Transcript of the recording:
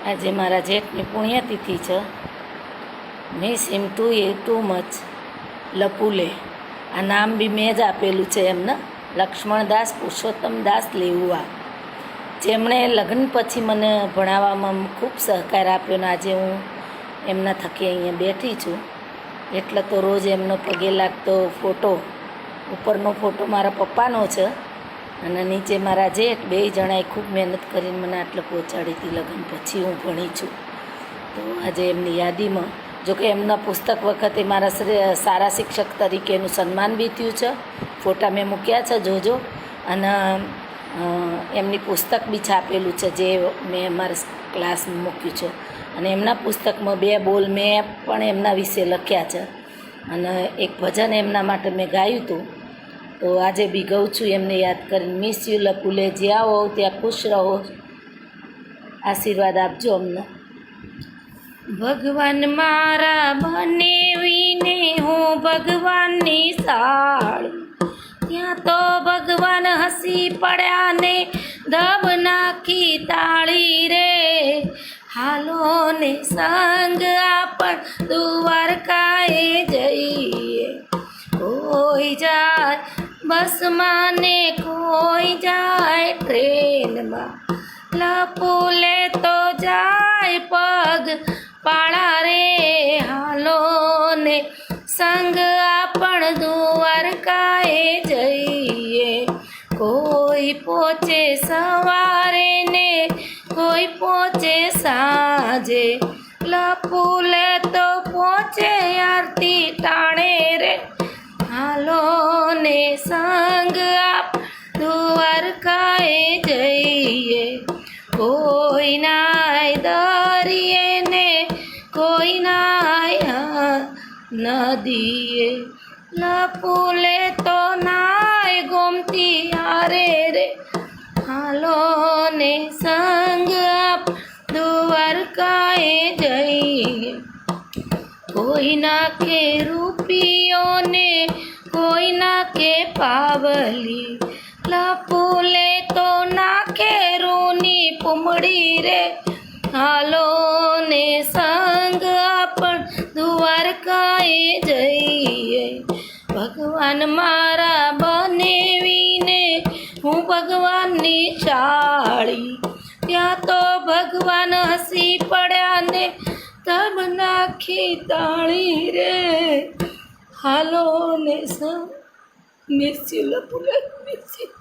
આજે મારા જેઠની પુણ્યતિથિ છે. Miss him too much. લપુલે આ નામ બી મેં જ આપેલું છે એમને. લક્ષ્મણદાસ પુરુષોત્તમદાસ લેઉવા, જેમણે લગ્ન પછી મને ભણાવવામાં ખૂબ સહકાર આપ્યો ને આજે હું એમના થકી અહીંયા બેઠી છું. એટલે તો રોજ એમનો પગે લાગતો ફોટો, ઉપરનો ફોટો મારા પપ્પાનો છે અને નીચે મારા જેઠ, બે જણાએ ખૂબ મહેનત કરીને મને આટલે પહોંચાડી હતી. લગ્ન પછી હું ભણી છું. તો આજે એમની યાદીમાં, જોકે એમના પુસ્તક વખતે મારા સારા શિક્ષક તરીકેનું સન્માન બી થયું છે. ફોટા મેં મૂક્યા છે, જોજો. અને એમની પુસ્તક બી છાપેલું છે, જે મેં મારા ક્લાસમાં મૂક્યું છે. અને એમના પુસ્તકમાં 2 બોલ મેં પણ એમના વિશે લખ્યા છે અને એક ભજન એમના માટે મેં ગાયું હતું. તો આજે બી ગાઉં છું એમને યાદ કરીને. મિસ યુ લપુલે, જ્યાં હો ત્યાં ખુશ રહો, આશીર્વાદ આપજો અમને. ભગવાન મારા બનેવીને હું ભગવાનની સાળી, ત્યાં તો ભગવાન હસી પડ્યા ને ધબ નાખી તાળી રે. હાલો ને સંગ આપણ દ્વારકાએ જઈએ, કોઈ જાય બસમાં ને કોઈ જાય ટ્રેનમાં. લપુલે તો જાય પગ પાળા રે. હાલો ને સંગ આપણ દ્વારકાએ જઈએ, કોઈ પહોંચે સવારે ને કોઈ પહોંચે સાંજે. લપુલે તો પહોંચે આરતી ટાણે રે. હાલો ને સંગ આપ દ્વારકાએ જઈએ, કોઈ નાય દરિયે ને કોઈ નાય નદીએ. લપુલે તો નાય ગોમતી હારે રે. હાલો ને સંગ આપ દ્વારકાએ જઈએ, કોઈ નાખે રૂપિયો ને કોઈ નાખે પાવલી. લપુલે તો નાખે રૂની પુમડી રે. હાલો ને સંગ આપણ દ્વારકાએ જઈએ, ભગવાન મારા બનેવીને હું ભગવાનની ચાળી. ત્યાં તો ભગવાન હસી પડ્યા ને તબ નાખી તાળી રે. હાલો ને સંગ. મિસ યુ લપુલે, મિસ યુ.